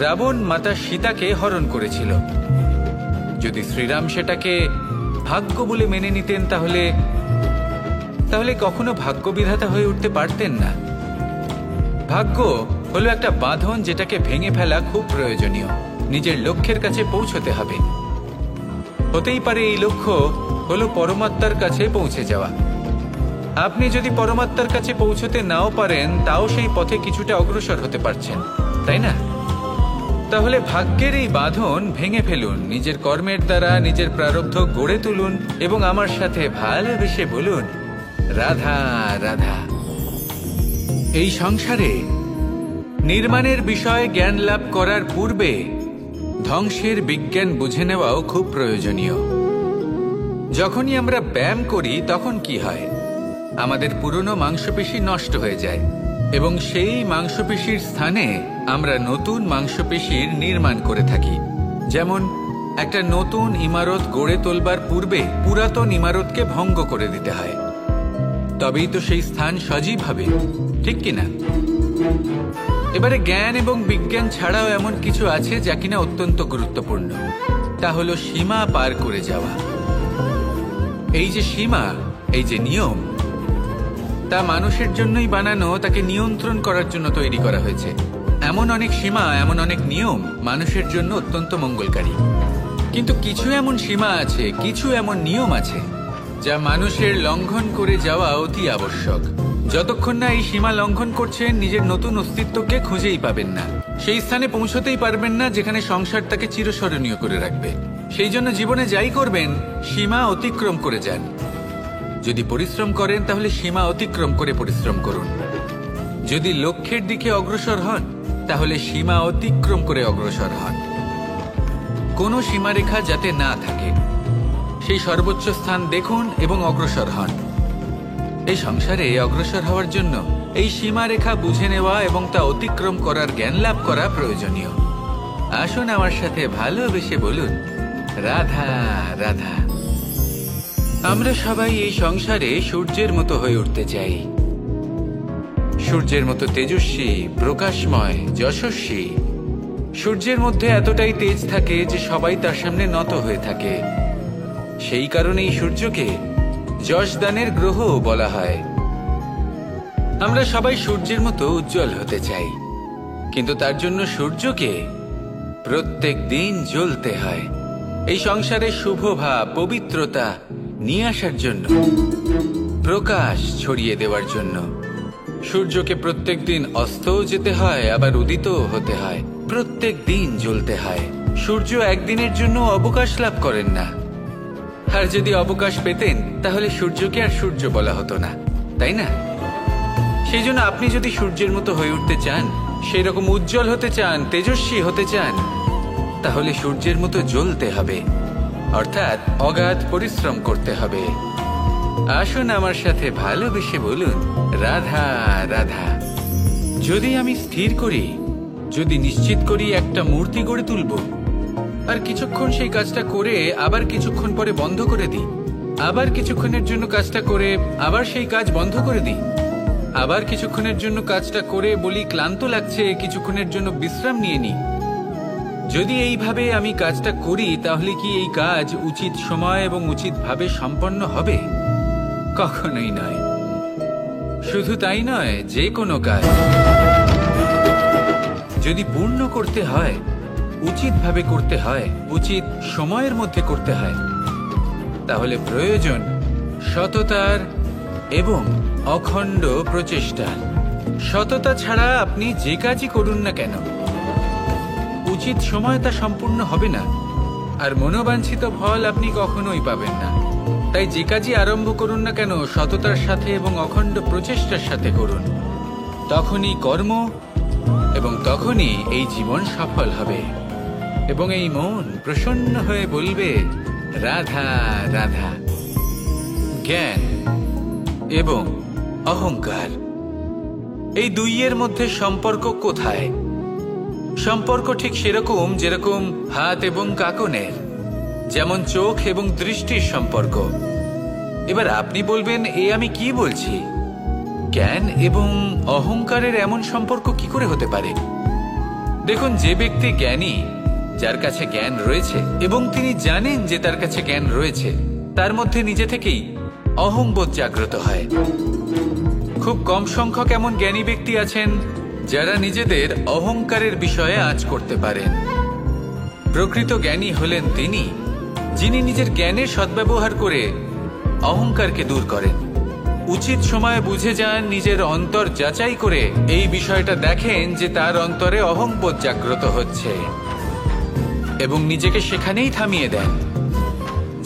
রাবণ মাতা সীতাকে হরণ করেছিল। যদি শ্রীরাম সেটাকে ভাগ্য বলে মেনে নিতেন, তাহলে কখনো ভাগ্য বিধাতা হয়ে উঠতে পারতেন না। ভাগ্য হলো একটা বাঁধন যেটাকে ভেঙে ফেলা খুব প্রয়োজনীয়। নিজের লক্ষ্যের কাছে পৌঁছতে হবে। হতেই পারে এই লক্ষ্য হলো পরমাত্মার কাছে পৌঁছে যাওয়া। আপনি যদি পরমাত্মার কাছে পৌঁছতে নাও পারেন, তাও সেই পথে কিছুটা অগ্রসর হতে পারছেন, তাই না? তাহলে ভাগ্যের এই বাঁধন ভেঙে ফেলুন, নিজের কর্মের দ্বারা নিজের প্রারব্ধ গড়ে তুলুন এবং আমার সাথে ভালোবেসে বলুন, রাধা রাধা। এই সংসারে নির্মাণের বিষয়ে জ্ঞান লাভ করার পূর্বে ধ্বংসের বিজ্ঞান বুঝে নেওয়াও খুব প্রয়োজনীয়। যখনই আমরা ব্যায়াম করি তখন কি হয়? আমাদের পুরনো মাংসপেশি নষ্ট হয়ে যায় এবং সেই মাংসপেশির স্থানে আমরা নতুন মাংসপেশির নির্মাণ করে থাকি। যেমন একটা নতুন ইমারত গড়ে তোলবার পূর্বে পুরাতন ইমারতকে ভঙ্গ করে দিতে হয়, তবেই তো সেই স্থান সজীব হবে, ঠিক কিনা? এবারে জ্ঞান এবং বিজ্ঞান ছাড়াও এমন কিছু আছে যা কিনা অত্যন্ত গুরুত্বপূর্ণ। তা হলো সীমা পার করে যাওয়া। এই যে সীমা, এই যে নিয়ম, তা মানুষের জন্যই বানানো, তাকে নিয়ন্ত্রণ করার জন্য তৈরি করা হয়েছে। এমন অনেক সীমা, এমন অনেক নিয়ম মানুষের জন্য অত্যন্ত মঙ্গলকারী। কিন্তু কিছু এমন সীমা আছে, কিছু এমন নিয়ম আছে যা মানুষের লঙ্ঘন করে যাওয়া অতি আবশ্যক। যতক্ষণ না এই সীমা লঙ্ঘন করছেন, নিজের নতুন অস্তিত্বকে খুঁজেই পাবেন না, সেই স্থানে পৌঁছতেই পারবেন না যেখানে সংসার তাকে চিরস্মরণীয় করে রাখবে। সেই জন্য জীবনে যাই করবেন, সীমা অতিক্রম করে যান। যদি পরিশ্রম করেন তাহলে সীমা অতিক্রম করে পরিশ্রম করুন। যদি লক্ষ্যের দিকে অগ্রসর হন তাহলে সীমা অতিক্রম করে অগ্রসর হন। কোনো সীমারেখা যাতে না থাকে, সেই সর্বোচ্চ স্থান দেখুন এবং অগ্রসর হন। এই সংসারে অগ্রসর হওয়ার জন্য এই সীমারেখা বুঝে নেওয়া এবং তা অতিক্রম করার জ্ঞান লাভ করা প্রয়োজনীয়। আসুন আমার সাথে ভালোবেসে বলুন, রাধা রাধা। আমরা সবাই এই সংসারে সূর্যের মতো হয়ে উঠতে চাই, সূর্যের মতো তেজস্বী, প্রকাশময়, যশস্বী। সূর্যের মধ্যে এতটাই তেজ থাকে যে সবাই তার সামনে নত হয়ে থাকে। সেই কারণেই সূর্যকে যশদানের গ্রহ বলা হয়। আমরা সবাই সূর্যের মতো উজ্জ্বল হতে চাই, কিন্তু তার জন্য সূর্যকে প্রত্যেক দিন জ্বলতে হয়। এই সংসারে শুভ ভাব, পবিত্রতা নিয়ে আসার জন্য, প্রকাশ ছড়িয়ে দেওয়ার জন্য সূর্যকে প্রত্যেক দিন অস্তও যেতে হয়, আবার উদিতও হতে হয়। প্রত্যেক দিন জ্বলতে হয়। সূর্য একদিনের জন্য অবকাশ লাভ করেন না। আর যদি অবকাশ পেতেন তাহলে সূর্যকে আর সূর্য বলা হতো না, তাই না? সেই জন্য আপনি যদি সূর্যের মতো হয়ে উঠতে চান, সেই রকম উজ্জ্বল হতে চান, তেজস্বী হতে চান, তাহলে সূর্যের মতো জ্বলতে হবে, অর্থাৎ অগাধ পরিশ্রম করতে হবে। আসুন আমার সাথে ভালোবেসে বলুন, রাধা রাধা। যদি আমি স্থির করি, যদি নিশ্চিত করি একটা মূর্তি গড়ে তুলব, আর কিছুক্ষণ সেই কাজটা করে আবার কিছুক্ষণ পরে বন্ধ করে দিই, আবার কিছুক্ষণের জন্য কাজটা করে আবার সেই কাজ বন্ধ করে দিই, আবার কিছুক্ষণের জন্য কাজটা করে বলি ক্লান্ত লাগছে, কিছুক্ষণের জন্য বিশ্রাম নিয়ে নিই, যদি এইভাবে আমি কাজটা করি তাহলে কি এই কাজ উচিত সময় এবং উচিতভাবে সম্পন্ন হবে? কখনোই নয়। শুধু তাই নয়, যে কোনো কাজ যদি পূর্ণ করতে হয়, উচিতভাবে করতে হয়, উচিত সময়ের মধ্যে করতে হয়, তাহলে প্রয়োজন সততার এবং অখণ্ড প্রচেষ্টা। সততা ছাড়া আপনি যে কাজই করুন না কেন, উচিত সময় তা সম্পূর্ণ হবে না, আর মনোবাঞ্ছিত ফল আপনি কখনোই পাবেন না। তাই যে কাজই আরম্ভ করুন না কেন, সততার সাথে এবং অখণ্ড প্রচেষ্টার সাথে করুন। তখনই কর্ম এবং তখনই এই জীবন সফল হবে, এবং এই মন প্রসন্ন হয়ে বলবে, রাধা রাধা। জ্ঞান এবং অহংকার, এই দুইয়ের মধ্যে সম্পর্ক কোথায়? সম্পর্ক ঠিক সেরকম যেরকম হাত এবং কাকনের, যেমন চোখ এবং দৃষ্টির সম্পর্ক। এবার আপনি বলবেন, এ আমি কি বলছি? জ্ঞান এবং অহংকারের এমন সম্পর্ক কি করে হতে পারে? দেখুন, যে ব্যক্তি জ্ঞানী, যার কাছে জ্ঞান রয়েছে এবং তিনি জানেন যে তার কাছে জ্ঞান রয়েছে, তার মধ্যে নিজে থেকেই অহংবোধ জাগ্রত হয়। খুব কম সংখ্যক এমন জ্ঞানী ব্যক্তি আছেন যারা নিজেদের অহংকারের বিষয়ে আঁচ করতে পারেন। প্রকৃত জ্ঞানী হলেন তিনি, যিনি নিজের জ্ঞানের সদ্ব্যবহার করে অহংকারকে দূর করেন। উচিত সময়ে বুঝে যান, নিজের অন্তর যাচাই করে এই বিষয়টা দেখেন যে তার অন্তরে অহংবোধ জাগ্রত হচ্ছে, এবং নিজেকে সেখানেই থামিয়ে দেন,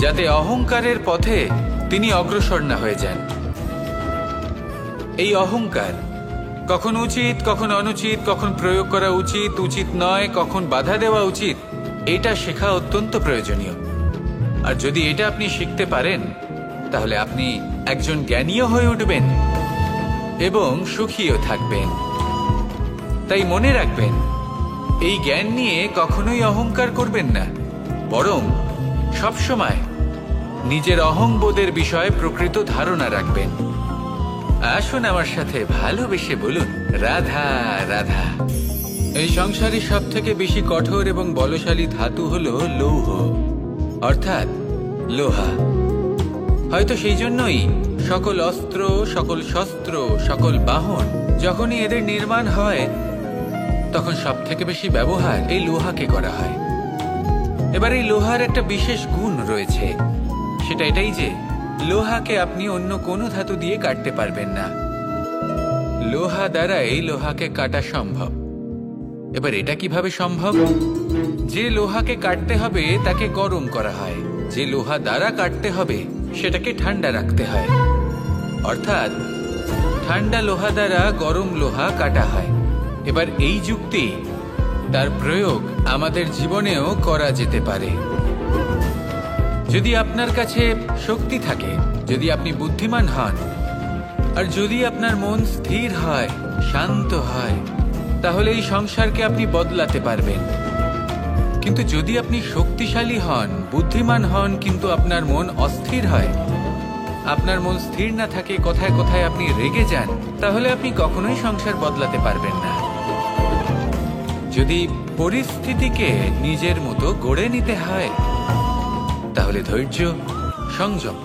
যাতে অহংকারের পথে তিনি অগ্রসর না হয়ে যান। এই অহংকার কখন উচিত, কখন অনুচিত, কখন প্রয়োগ করা উচিত, উচিত নয়, কখন বাধা দেওয়া উচিত, এটা শেখা অত্যন্ত প্রয়োজনীয়। আর যদি এটা আপনি শিখতে পারেন, তাহলে আপনি একজন জ্ঞানীও হয়ে উঠবেন এবং সুখীও থাকবেন। তাই মনে রাখবেন, এই জ্ঞান নিয়ে কখনোই অহংকার করবেন না, বরং সবসময় নিজের অহংবোধের বিষয়ে প্রকৃত ধারণা রাখবেন। আসুন আমার সাথে ভালোবেসে বলুন, রাধা রাধা। এই সংসারে সব থেকে বেশি কঠোর এবং বলশালী ধাতু হলো লৌহ, অর্থাৎ লোহা। হয়তো সেই জন্যই সকল অস্ত্র, সকল শস্ত্র, সকল বাহন যখনই এদের নির্মাণ হয় তখন সব থেকে বেশি ব্যবহার এই লোহাকে করা হয়। এবার এই লোহার একটা বিশেষ গুণ রয়েছে, সেটা এটাই যে লোহাকে আপনি অন্য কোনো ধাতু দিয়ে কাটতে পারবেন না। লোহা দ্বারা এই লোহাকে কাটা সম্ভব। এবার এটা কিভাবে সম্ভব? যে লোহাকে কাটতে হবে তাকে গরম করা হয়, যে লোহা দ্বারা কাটতে হবে সেটাকে ঠান্ডা রাখতে হয়। অর্থাৎ ঠান্ডা লোহা দ্বারা গরম লোহা কাটা হয়। এবার এই যুক্তি, তার প্রয়োগ আমাদের জীবনেও করা যেতে পারে। যদি আপনার কাছে শক্তি থাকে, যদি আপনি বুদ্ধিমান হন, আর যদি আপনার মন স্থির হয়, শান্ত হয়, তাহলে এই সংসারকে আপনি বদলাতে পারবেন। কিন্তু যদি আপনি শক্তিশালী হন, বুদ্ধিমান হন, কিন্তু আপনার মন অস্থির হয়, আপনার মন স্থির না থাকে, কোথায় কোথায় আপনি রেগে যান, তাহলে আপনি কখনোই সংসার বদলাতে পারবেন না। যদি পরিস্থিতিকে নিজের মতো গড়ে নিতে হয়, তাহলে ধৈর্য, সংযম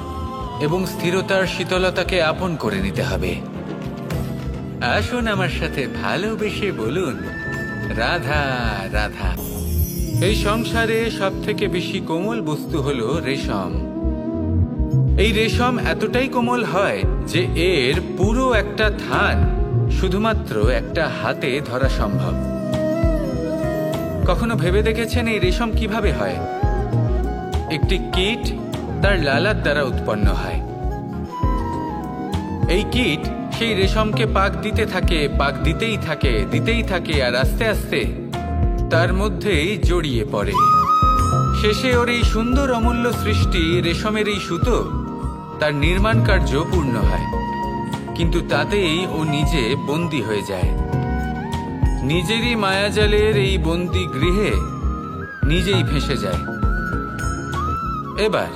এবং স্থিরতার শীতলতাকে আপন করে নিতে হবে। আসুন আমার সাথে ভালোবেসে বলুন, রাধা রাধা। এই সংসারে সব থেকে বেশি কোমল বস্তু হলো রেশম। এই রেশম এতটাই কোমল হয় যে এর পুরো একটা থান শুধুমাত্র একটা হাতে ধরা সম্ভব। কখনো ভেবে দেখেছেন এই রেশম কিভাবে হয়? একটি কীট তার লালার দ্বারা উৎপন্ন হয়। এই কীট সেই রেশমকে পাক দিতে থাকে, পাক দিতেই থাকে, দিতেই থাকে, আর আস্তে আস্তে তার মধ্যেই জড়িয়ে পড়ে। শেষে ওর এই সুন্দর অমূল্য সৃষ্টি রেশমের এই সুতো, তার নির্মাণ কার্য পূর্ণ হয়। কিন্তু তাতেই ও নিজে বন্দী হয়ে যায়। নিজেরই মায়াজালের এই বন্দী গৃহে নিজেই ফেঁসে যায়। এবার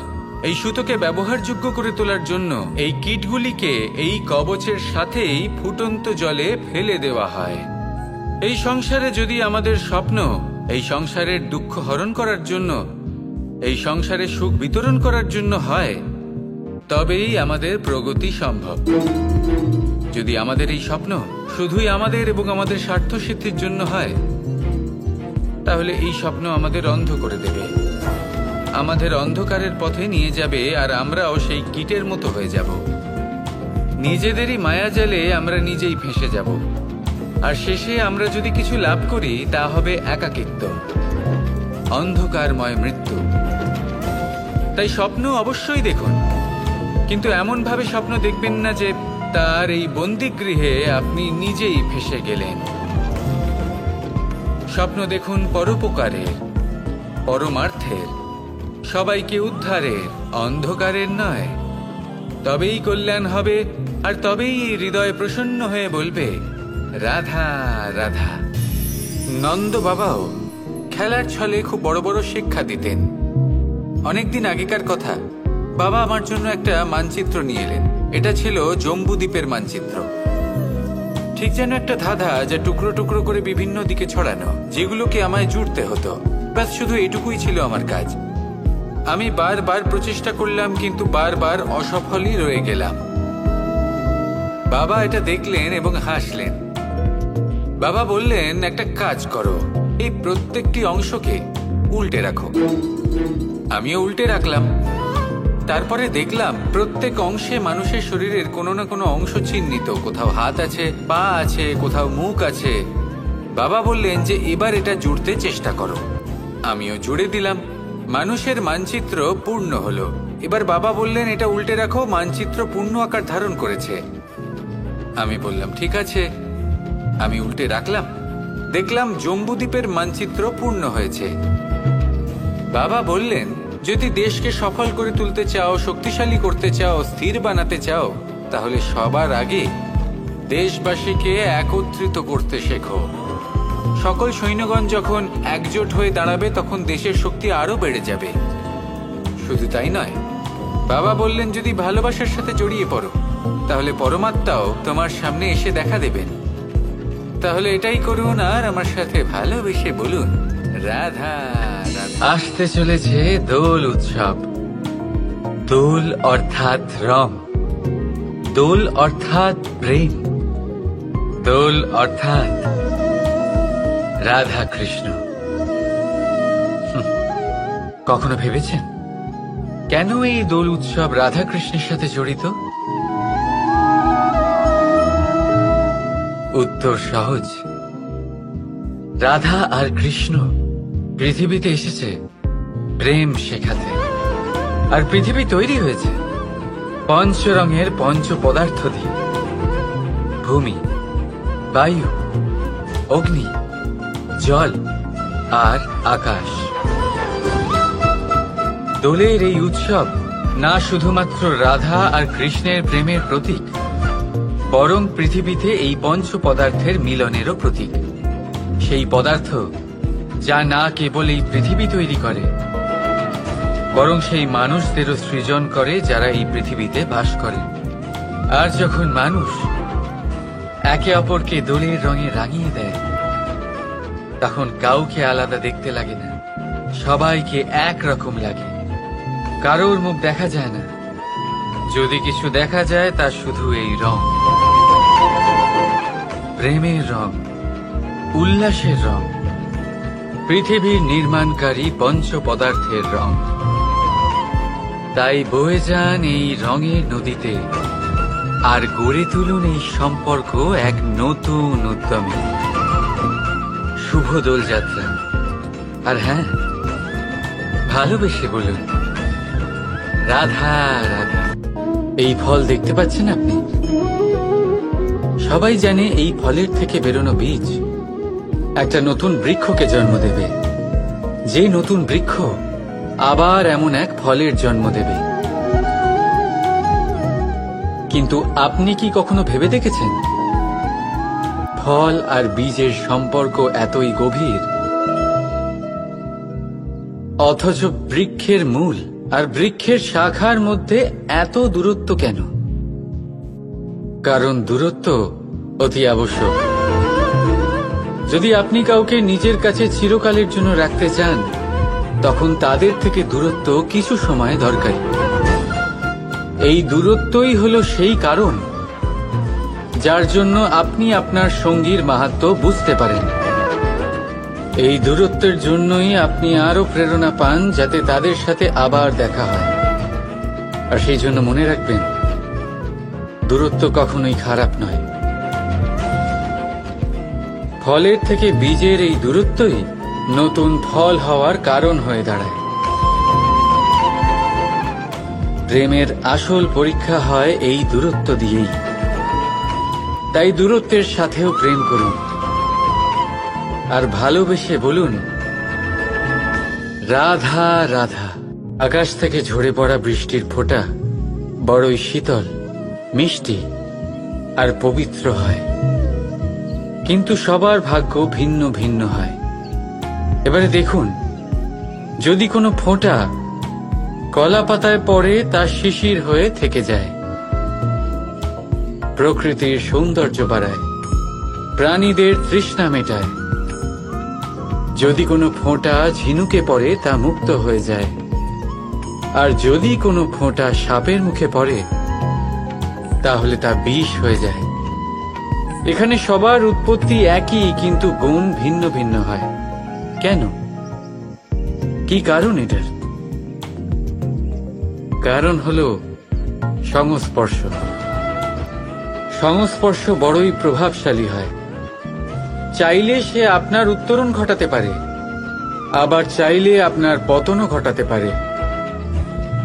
এই সুতোকে ব্যবহারযোগ্য করে তোলার জন্য এই কীটগুলিকে এই কবচের সাথেই ফুটন্ত জলে ফেলে দেওয়া হয়। এই সংসারে যদি আমাদের স্বপ্ন এই সংসারের দুঃখ হরণ করার জন্য, এই সংসারে সুখ বিতরণ করার জন্য হয়, তবেই আমাদের প্রগতি সম্ভব। যদি আমাদের এই স্বপ্ন শুধুই আমাদের এবং আমাদের স্বার্থ সিদ্ধির জন্য হয়, তাহলে এই স্বপ্ন আমাদের অন্ধ করে দেবে, আমাদের অন্ধকারের পথে নিয়ে যাবে, আর আমরাও সেই কীটের মতো হয়ে যাব। নিজেদেরই মায়াজালে আমরা নিজেই ফেঁসে যাব, আর শেষে আমরা যদি কিছু লাভ করি তা হবে একাকিত্ব, অন্ধকারময় মৃত্যু। তাই স্বপ্ন অবশ্যই দেখুন, কিন্তু এমন ভাবে স্বপ্ন দেখবেন না যে তার এই বন্দিগৃহে আপনি নিজেই ফেঁসে গেলেন। স্বপ্ন দেখুন পরোপকারের, পরমার্থের, সবাইকে উদ্ধারের, অন্ধকারের নয়। তবেই কল্যাণ হবে, আর তবেই হৃদয় প্রসন্ন হয়ে বলবে, রাধা রাধা। নন্দ বাবাও খেলার ছলে খুব বড় বড় শিক্ষা দিতেন। অনেকদিন আগেকার কথা, বাবা আমার জন্য একটা মানচিত্র নিয়ে এলেন। এটা ছিল জম্বুদ্বীপের মানচিত্র, ঠিক যেন একটা ধাঁধা, যা টুকরো টুকরো করে বিভিন্ন দিকে ছড়ানো, যেগুলোকে আমায় জুড়তে হতো। ব্যাস শুধু এটুকুই ছিল আমার কাজ। আমি বারবার প্রচেষ্টা করলাম, কিন্তু বারবার অসফলই রয়ে গেলাম। বাবা এটা দেখলেন এবং হাসলেন। বাবা বললেন, একটা কাজ করো, এই প্রত্যেকটি অংশকে উল্টে রাখো। আমিও উল্টে রাখলাম। তারপরে দেখলাম প্রত্যেক অংশে মানুষের শরীরের কোনো না কোনো অংশ চিহ্নিত। কোথাও হাত আছে, পা আছে, কোথাও মুখ আছে। বাবা বললেন যে এবার এটা জুড়তে চেষ্টা করো। আমিও জুড়ে দিলাম। মানুষের মানচিত্র পূর্ণ হলো। এবার বাবা বললেন, এটা উল্টে রাখো, মানচিত্র পূর্ণ আকার ধারণ করেছে। আমি বললাম, ঠিক আছে। আমি উল্টে রাখলাম। দেখলাম জম্বুদ্বীপের মানচিত্র পূর্ণ হয়েছে। বাবা বললেন, যদি দেশকে সফল করে তুলতে চাও, শক্তিশালী করতে চাও, স্থির বানাতে চাও, তাহলে সবার আগে দেশবাসীকে একত্রিত করতে শেখো। সকল সৈন্যগণ যখন একজোট হয়ে দাঁড়াবে, তখন দেশের শক্তি আরো বেড়ে যাবে। শুধু তাই নয়, বাবা বললেন, যদি ভালোবাসার সাথে জড়িয়ে পড়ো, তাহলে পরমাত্মাও তোমার সামনে এসে দেখা দেবেন। তাহলে এটাই করুন আর আমার সাথে ভালোবেসে বলুন, রাধা রাধা। আসতে চলেছে দোল উৎসব। দোল অর্থাৎ রং, দোল অর্থাৎ প্রেম, দোল অর্থাৎ রাধা কৃষ্ণ। কখনো ভেবেছেন কেন এই দোল উৎসব রাধা কৃষ্ণের সাথে জড়িত? উত্তর সহজ। রাধা আর কৃষ্ণ পৃথিবীতে এসেছে প্রেম শেখাতে, আর পৃথিবী তৈরি হয়েছে পঞ্চ রঙের পঞ্চ পদার্থ দিয়ে, ভূমি, বায়ু, অগ্নি, জল আর আকাশ। দোলের এই উৎসব না শুধুমাত্র রাধা আর কৃষ্ণের প্রেমের প্রতীক, বরং পৃথিবীতে এই পঞ্চ পদার্থের মিলনেরও প্রতীক। সেই পদার্থ যা না কেবল এই পৃথিবী তৈরি করে, বরং সেই মানুষদেরও সৃজন করে যারা এই পৃথিবীতে বাস করে। আর যখন মানুষ একে অপরকে দোলের রঙে রাঙিয়ে দেয়, তখন কাউকে আলাদা দেখতে লাগে না, সবাইকে একরকম লাগে। কারোর মুখ দেখা যায় না, যদি কিছু দেখা যায় তা শুধু এই রং, প্রেমের রং, উল্লাসের রং, পৃথিবীর নির্মাণকারী পঞ্চ পদার্থের রং। তাই বয়ে যান এই রঙের নদীতে আর গড়ে তুলুন এই সম্পর্ক এক নতুন উদ্যমে। শুভ দোল যাত্রা। আর হ্যাঁ, ভালোবেসে বলুন, রাধা রাধা। এই ফল দেখতে পাচ্ছেন আপনি? সবাই জানে এই ফলের থেকে বেরোনো বীজ একটা নতুন বৃক্ষকে জন্ম দেবে, যে নতুন বৃক্ষ আবার এমন এক ফলের জন্ম দেবে। কিন্তু আপনি কি কখনো ভেবে দেখেছেন ফল আর বীজের সম্পর্ক এতই গভীর, অথচ বৃক্ষের মূল আর বৃক্ষের শাখার মধ্যে এত দূরত্ব কেন? কারণ দূরত্ব অতি আবশ্যক। যদি আপনি কাউকে নিজের কাছে চিরকালের জন্য রাখতে চান, তখন তাদের থেকে দূরত্ব কিছু সময় দরকারি। এই দূরত্বই হলো সেই কারণ যার জন্য আপনি আপনার সঙ্গীর মাহাত্ম্য বুঝতে পারেন। এই দূরত্বের জন্যই আপনি আরো প্রেরণা পান যাতে তাদের সাথে আবার দেখা হয়। আর সেই জন্য মনে রাখবেন, দূরত্ব কখনোই খারাপ নয়। ফলের থেকে বীজের এই দূরত্বই নতুন ফল হওয়ার কারণ হয়ে দাঁড়ায়। প্রেমের আসল পরীক্ষা হয় এই দূরত্ব দিয়েই। তাই দূরত্বের সাথেও প্রেম করুন আর ভালোবেসে বলুন, রাধা রাধা। আকাশ থেকে ঝরে পড়া বৃষ্টির ফোঁটা বড়ই শীতল, মিষ্টি আর পবিত্র হয়, কিন্তু সবার ভাগ্য ভিন্ন ভিন্ন হয়। এবারে দেখুন, যদি কোনো ফোঁটা কলা পাতায় পড়ে তা শিশির হয়ে থেকে যায়, প্রকৃতির সৌন্দর্য বাড়ায়, প্রাণীদের তৃষ্ণা মেটায়। যদি কোনো ফোঁটা ঝিনুকে পড়ে তা মুক্ত হয়ে যায়, আর যদি কোনো ফোঁটা সাপের মুখে পড়ে তাহলে তা বিষ হয়ে যায়। এখানে সবার উৎপত্তি একই, কিন্তু গুণ ভিন্ন ভিন্ন হয়। কেন? কি কারণ এটার? কারণ হলো সংস্পর্শ। সংস্পর্শ বড়ই প্রভাবশালী হয়। চাইলে সে আপনার উত্তরণ ঘটাতে পারে, আবার চাইলে আপনার পতনও ঘটাতে পারে।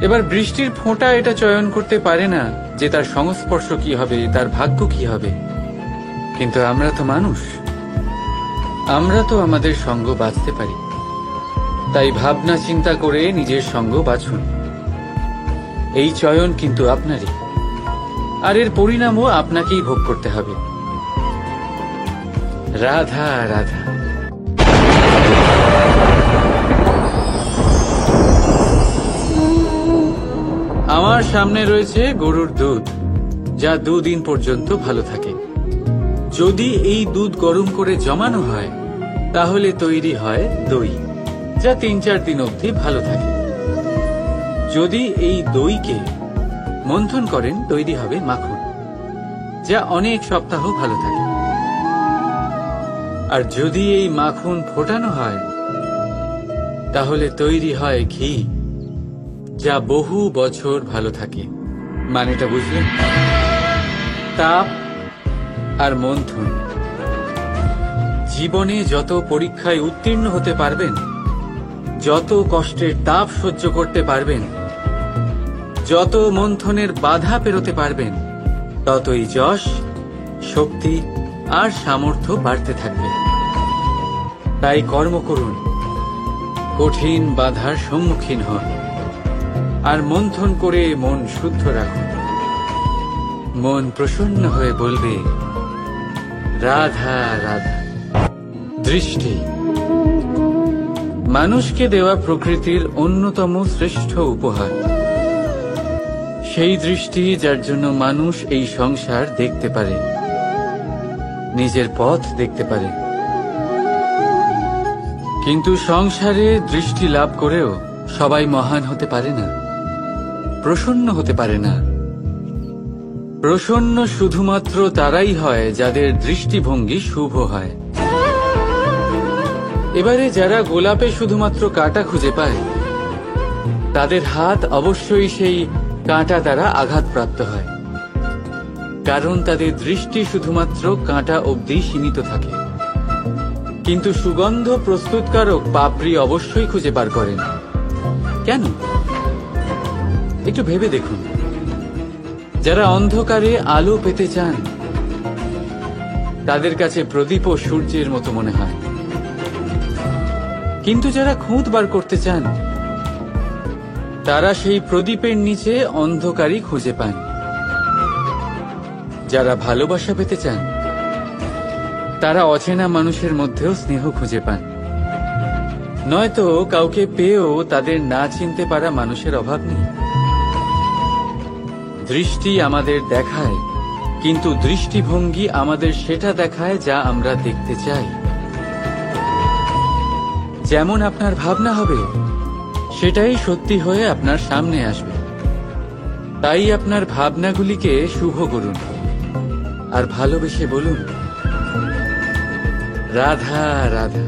এবার বৃষ্টির ফোঁটা এটা চয়ন করতে পারে না যে তার সংস্পর্শ কি হবে, তার ভাগ্য কি হবে। কিন্তু আমরা তো মানুষ, আমরা তো আমাদের সঙ্গ বাঁচতে পারি। তাই ভাবনা চিন্তা করে নিজের সঙ্গ বাছুন। এই চয়ন কিন্তু আপনারই, আর এর পরিণামও আপনাকেই ভোগ করতে হবে। রাধা রাধা। আমার সামনে রয়েছে গরুর দুধ, যা 2 দিন পর্যন্ত ভালো থাকে। যদি এই দুধ গরম করে জমানো হয় তাহলে তৈরি হয় দই, যা 3-4 দিন অবধি ভালো থাকে। যদি এই দইকে মন্থন করেন তৈরি হবে মাখন, যা অনেক সপ্তাহ ভালো থাকে। আর যদি এই মাখন ফোটানো হয় তাহলে তৈরি হয় ঘি, যা বহু বছর ভালো থাকে। মানেটা বুঝলেন? তাপ আর মন্থন। জীবনে যত পরীক্ষায় উত্তীর্ণ হতে পারবেন, যত কষ্টের তাপ সহ্য করতে পারবেন, যত মন্থনের বাধা পেরোতে পারবেন, ততই যশ, শক্তি আর সামর্থ্য বাড়তে থাকবে। তাই কর্ম করুন, কঠিন বাধার সম্মুখীন হন, আর মন্থন করে মন শুদ্ধ রাখুন। মন প্রসন্ন হয়ে বলবে, রাধা রাধা। দৃষ্টি মানুষকে দেওয়া প্রকৃতির অন্যতম শ্রেষ্ঠ উপহার। সেই দৃষ্টি যার জন্য মানুষ এই সংসার দেখতে পারে, নিজের পথ দেখতে পারে। কিন্তু সংসারে দৃষ্টি লাভ করেও সবাই মহান হতে পারে না, প্রসন্ন হতে পারে না। প্রসন্ন শুধুমাত্র তারাই হয় যাদের দৃষ্টিভঙ্গি শুভ হয়। এবারে যারা গোলাপে শুধুমাত্র কাঁটা খুঁজে পায়, তাদের হাত অবশ্যই সেই কাঁটা দ্বারা আঘাতপ্রাপ্ত হয়, কারণ তাদের দৃষ্টি শুধুমাত্র কাঁটা অবধি সীমিত থাকে। কিন্তু সুগন্ধ প্রস্তুতকারক পাপড়ি অবশ্যই খুঁজে বার করেন। কেন? একটু ভেবে দেখুন। যারা অন্ধকারে আলো পেতে চান, তাদের কাছে প্রদীপও সূর্যের মতো মনে হয়। কিন্তু যারা খুঁত বার করতে চান, তারা সেই প্রদীপের নিচে অন্ধকারই খুঁজে পান। যারা ভালোবাসা পেতে চান, তারা অচেনা মানুষের মধ্যেও স্নেহ খুঁজে পান। নয়তো কাউকে পেয়েও তাদের না চিনতে পারা মানুষের অভাব নেই। দৃষ্টি আমাদের দেখায়, কিন্তু দৃষ্টিভঙ্গি আমাদের সেটা দেখায় যা আমরা দেখতে চাই। যেমন আপনার ভাবনা হবে, সেটাই সত্যি হয়ে আপনার সামনে আসবে। তাই আপনার ভাবনাগুলিকে শুভ করুন, আর ভালোবেসে বলুন, রাধা রাধা।